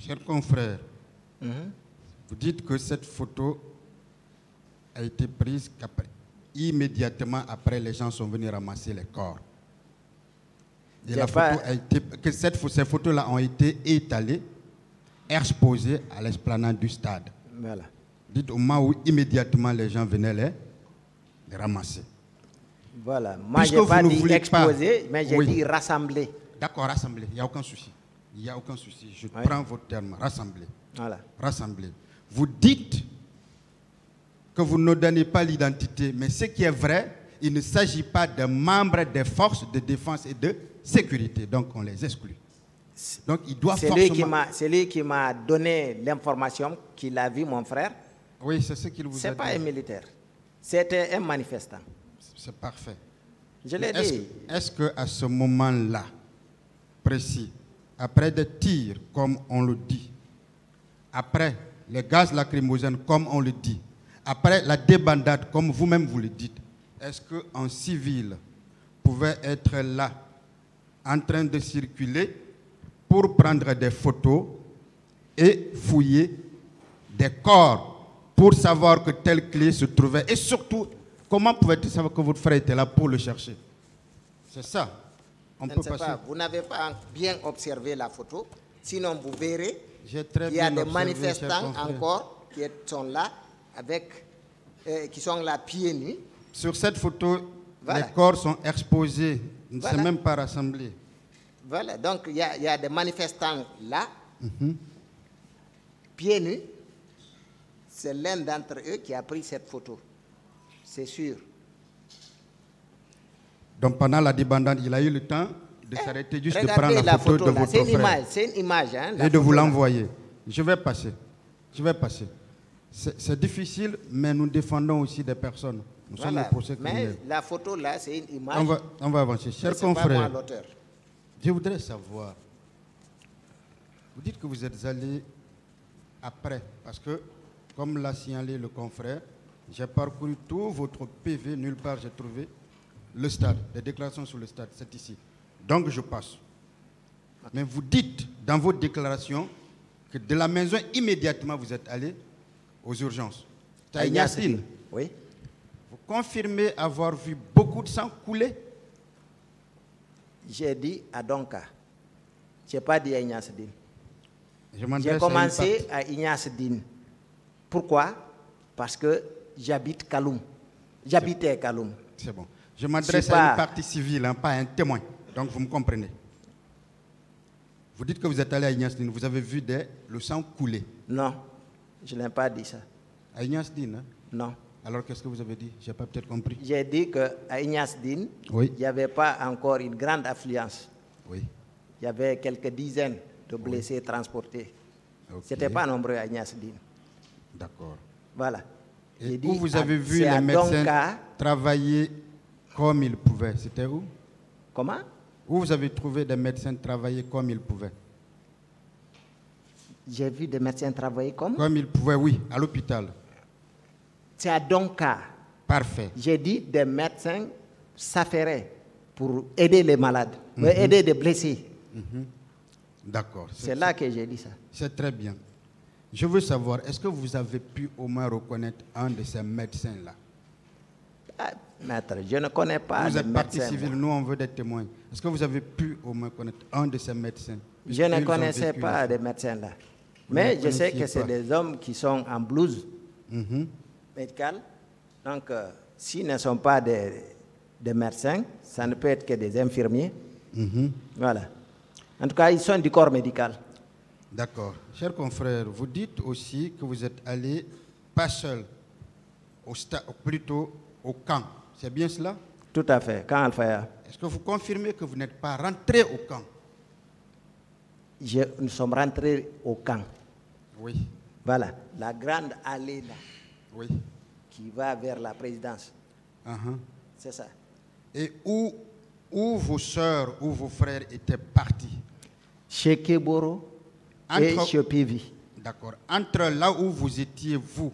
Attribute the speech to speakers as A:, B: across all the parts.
A: Chers confrères, vous dites que cette photo a été prise immédiatement après les gens sont venus ramasser les corps. Et la photo a été, que ces photos-là ont été étalées, exposées à l'esplanade du stade.
B: Voilà.
A: Dites au moment où immédiatement les gens venaient les ramasser.
B: Voilà. Moi, je n'ai pas dit exposer, mais j'ai dit rassembler.
A: D'accord, rassembler. Il n'y a aucun souci. Il n'y a aucun souci. Je prends votre terme. Rassembler.
B: Voilà.
A: Rassembler. Vous dites que vous ne donnez pas l'identité, mais ce qui est vrai, il ne s'agit pas de membres des forces de défense et de sécurité. Donc, on les exclut. Donc, il doit forcément...
B: C'est lui qui m'a donné l'information qu'il a vu mon frère.
A: Oui, c'est ce qu'il vous a dit.
B: Ce n'est pas un militaire. C'était un manifestant.
A: C'est parfait.
B: Je l'ai dit.
A: Est-ce qu'à ce moment-là, précis, après des tirs, comme on le dit, après les gaz lacrymogènes, comme on le dit, après la débandade, comme vous-même vous le dites, est-ce qu'un civil pouvait être là, en train de circuler, pour prendre des photos et fouiller des corps, pour savoir que telle clé se trouvait, et surtout, comment pouvait-il savoir que votre frère était là pour le chercher? C'est ça. On peut passer.
B: Pas. Vous n'avez pas bien observé la photo, sinon vous verrez
A: qu'il
B: y a des manifestants encore qui sont là, qui sont là pieds nus.
A: Sur cette photo, les corps sont exposés, ne sont même pas rassemblés.
B: Voilà, donc il y a des manifestants là, pieds nus. C'est l'un d'entre eux qui a pris cette photo. C'est sûr.
A: Donc pendant la débandade, il a eu le temps de s'arrêter juste de prendre la photo de votre frère.
B: C'est une image. Hein,
A: et de vous l'envoyer. Je vais passer. Je vais passer. C'est difficile, mais nous défendons aussi des personnes. Nous sommes au procès criminel.
B: Mais la photo là, c'est une image.
A: On va avancer. Chers confrères, je voudrais savoir, vous dites que vous êtes allé après, parce que, comme l'a signalé le confrère, j'ai parcouru tout votre PV, nulle part j'ai trouvé le stade, les déclarations sur le stade, c'est ici. Donc je passe. Mais vous dites dans votre déclaration que de la maison, immédiatement, vous êtes allé aux urgences.
B: À Ignace-Dine. Oui.
A: Vous confirmez avoir vu beaucoup de sang couler?
B: J'ai dit à Donka. Je n'ai pas dit à Ignace-Dine.
A: J'ai
B: commencé à Ignace-Dine. Pourquoi? Parce que j'habite Kaloum. J'habitais Kaloum.
A: C'est bon. Je m'adresse à une partie civile, hein, pas à un témoin. Donc vous me comprenez. Vous dites que vous êtes allé à Ignace-Dine, vous avez vu le sang couler.
B: Non, je n'ai pas dit ça.
A: À Ignace-Dine, hein?
B: Non.
A: Alors qu'est-ce que vous avez dit? Je n'ai pas peut-être compris.
B: J'ai dit qu'à Ignace-Dine, il n'y avait pas encore une grande affluence.
A: Oui.
B: Il y avait quelques dizaines de blessés transportés. Okay. Ce n'était pas nombreux à Ignace-Dine.
A: D'accord.
B: Voilà.
A: Et où vous avez vu les médecins travailler comme ils pouvaient? C'était où?
B: Comment?
A: Où vous avez trouvé des médecins travailler comme ils pouvaient?
B: J'ai vu des médecins travailler comme?
A: Comme ils pouvaient, oui, à l'hôpital.
B: C'est à Donka.
A: Parfait.
B: J'ai dit des médecins s'affairaient pour aider les malades, aider les blessés.
A: D'accord.
B: C'est là que j'ai dit ça.
A: C'est très bien. Je veux savoir, est-ce que vous avez pu au moins reconnaître un de ces médecins-là?
B: Maître, je ne connais pas
A: vous êtes partie
B: médecins,
A: civile, nous on veut des témoins. Est-ce que vous avez pu au moins connaître un de ces médecins?
B: Je ne connaissais pas des médecins là. Mais je sais que c'est des hommes qui sont en blouse médicale. Donc, s'ils ne sont pas des médecins, ça ne peut être que des infirmiers. Voilà. En tout cas, ils sont du corps médical.
A: D'accord. Chers confrères, vous dites aussi que vous êtes allé pas seul, plutôt au camp. C'est bien cela?
B: Tout à fait, camp Al-Faya.
A: Est-ce que vous confirmez que vous n'êtes pas rentré au camp?
B: Nous sommes rentrés au camp.
A: Oui.
B: Voilà, la grande allée là.
A: Oui.
B: Qui va vers la présidence. C'est ça.
A: Et où vos soeurs ou vos frères étaient partis?
B: Chez Keboro et chez Pivi.
A: D'accord. Entre là où vous étiez, vous,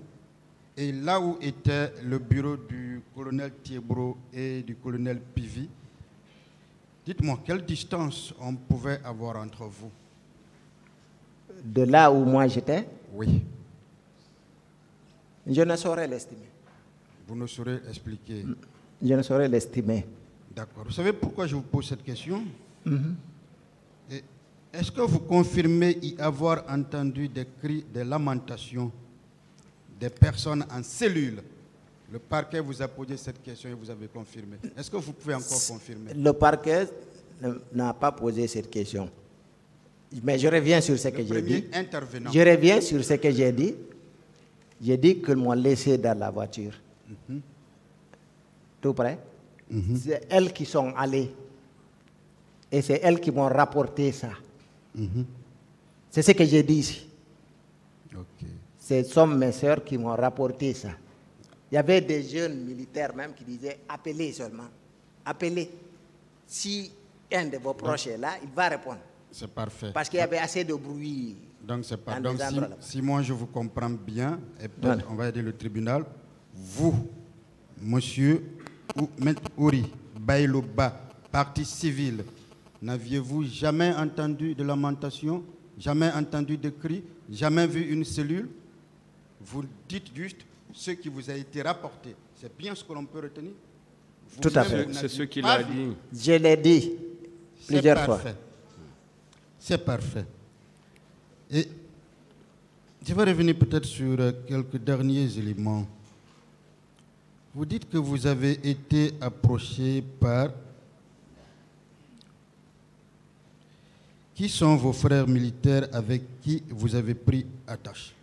A: et là où était le bureau du colonel Thiebro et du colonel Pivi, dites-moi, quelle distance on pouvait avoir entre vous?
B: de là où moi j'étais,
A: Oui.
B: je ne saurais l'estimer.
A: Vous ne saurez expliquer.
B: Je ne saurais l'estimer.
A: D'accord. Vous savez pourquoi je vous pose cette question? Et est-ce que vous confirmez y avoir entendu des cris, des lamentations des personnes en cellule? Le parquet vous a posé cette question et vous avez confirmé. Est-ce que vous pouvez encore confirmer?
B: Le parquet n'a pas posé cette question. Mais je reviens sur ce que j'ai dit.
A: Intervenant.
B: Je reviens sur ce que j'ai dit. J'ai dit qu'ils m'ont laissé dans la voiture. Tout près. C'est elles qui sont allées. Et c'est elles qui m'ont rapporté ça. C'est ce que j'ai dit ici.
A: Ok.
B: Ce sont mes sœurs qui m'ont rapporté ça. Il y avait des jeunes militaires même qui disaient appelez seulement. Appelez. Si un de vos proches est là, il va répondre.
A: C'est parfait.
B: Parce qu'il y avait assez de bruit.
A: Donc, c'est pas.
B: dans
A: Donc,
B: des endroits là-bas.
A: si moi je vous comprends bien, et peut-être on va aider le tribunal, vous, monsieur Maître Ouri Baïlouba, partie civile, n'aviez-vous jamais entendu de lamentation, jamais entendu de cris, jamais vu une cellule? Vous dites juste ce qui vous a été rapporté. C'est bien ce que l'on peut retenir?
B: Tout à fait.
C: C'est ce qu'il a dit.
B: Je l'ai dit plusieurs fois.
A: C'est parfait. Et je vais revenir peut-être sur quelques derniers éléments. Vous dites que vous avez été approché par... Qui sont vos frères militaires avec qui vous avez pris attache?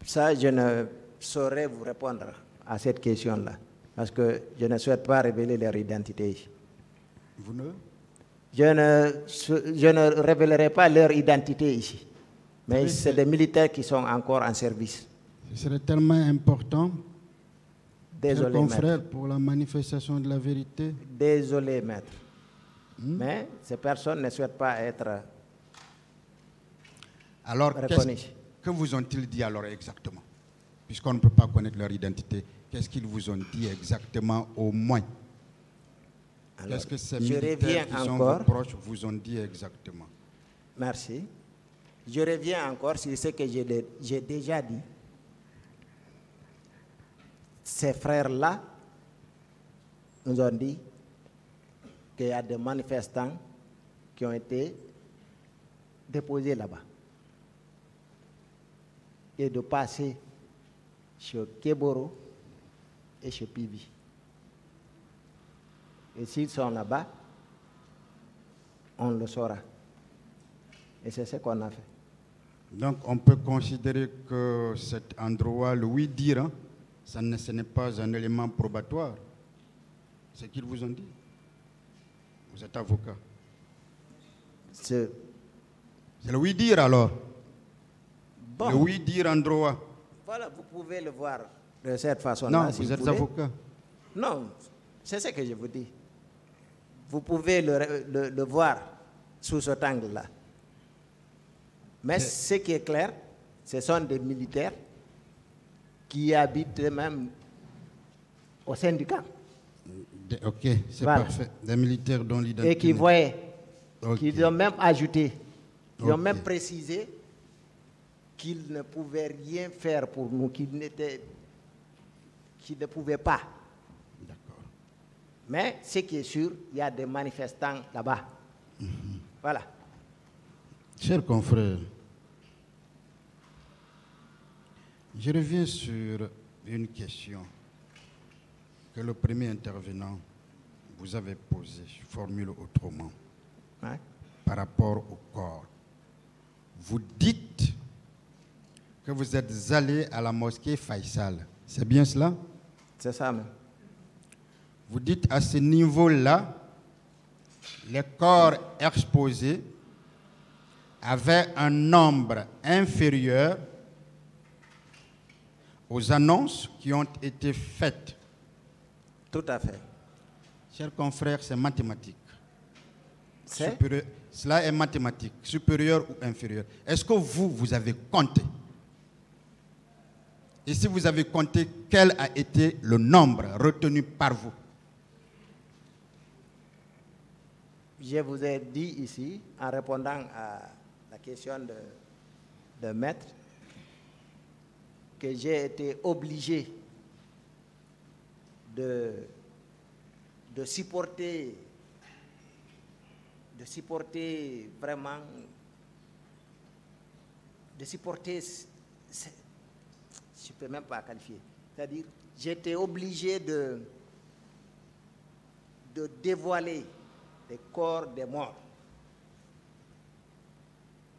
B: Ça, je ne saurais vous répondre à cette question-là. Parce que je ne souhaite pas révéler leur identité.
A: Vous ne?
B: Je ne révélerai pas leur identité ici. Mais
A: Oui,
B: c'est des militaires qui sont encore en service.
A: Ce serait tellement important,
B: Désolé,
A: chers confrères,
B: maître.
A: pour la manifestation de la vérité.
B: Désolé, maître. Mais ces personnes ne souhaitent pas être
A: Alors,
B: reconnues.
A: que vous ont-ils dit alors exactement? Puisqu'on ne peut pas connaître leur identité, qu'est-ce qu'ils vous ont dit exactement au moins? Qu'est-ce que ces militaires qui sont vos proches vous ont dit exactement?
B: Merci. Je reviens encore sur ce que j'ai déjà dit. Ces frères-là nous ont dit qu'il y a des manifestants qui ont été déposés là-bas. Et de passer chez Keboro et chez Pivi. Et s'ils sont là-bas, on le saura. Et c'est ce qu'on a fait.
A: Donc, on peut considérer que cet endroit, le oui-dire, hein, ce n'est pas un élément probatoire. C'est ce qu'ils vous ont dit. Vous êtes avocat. C'est le oui-dire alors.
B: Bon.
A: Le oui-dire en droit.
B: Voilà, vous pouvez le voir de cette façon-là.
A: Non,
B: si
A: vous êtes
B: voulez.
A: avocat.
B: Non, c'est ce que je vous dis. Vous pouvez le voir sous cet angle-là. Mais ce qui est clair, ce sont des militaires qui habitent même au sein du camp.
A: Ok, c'est
B: Voilà.
A: parfait. Des militaires dont l'identité...
B: Et qui voyaient,
A: Ok.
B: qu'ils ont même ajouté, ils ont
A: Ok.
B: même précisé qu'ils ne pouvaient rien faire pour nous, qu'ils ne pouvaient pas.
A: D'accord.
B: Mais ce qui est sûr, il y a des manifestants là-bas. Voilà.
A: Chers confrères, je reviens sur une question que le premier intervenant vous avait posée, je formule autrement,
B: Ouais.
A: par rapport au corps. Vous dites que vous êtes allé à la mosquée Faisal. C'est bien cela?
B: C'est ça même.
A: Vous dites à ce niveau-là, les corps exposés avaient un nombre inférieur aux annonces qui ont été faites.
B: Tout à fait.
A: Chers confrères, c'est mathématique.
B: C'est
A: Cela est mathématique, supérieur ou inférieur. Est-ce que vous avez compté? Et si vous avez compté, quel a été le nombre retenu par vous?
B: je vous ai dit ici, en répondant à la question de maître, que j'ai été obligé de supporter vraiment, je ne peux même pas qualifier, c'est-à-dire, j'ai été obligé de dévoiler les corps des morts.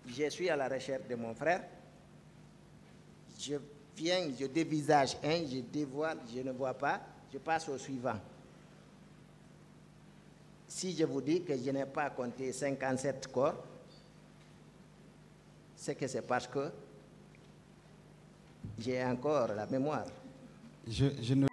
B: Je suis à la recherche de mon frère, je viens, je dévisage un, je dévoile, je ne vois pas, je passe au suivant. Si je vous dis que je n'ai pas compté 57 corps, c'est que c'est parce que j'ai encore la mémoire.
A: Je ne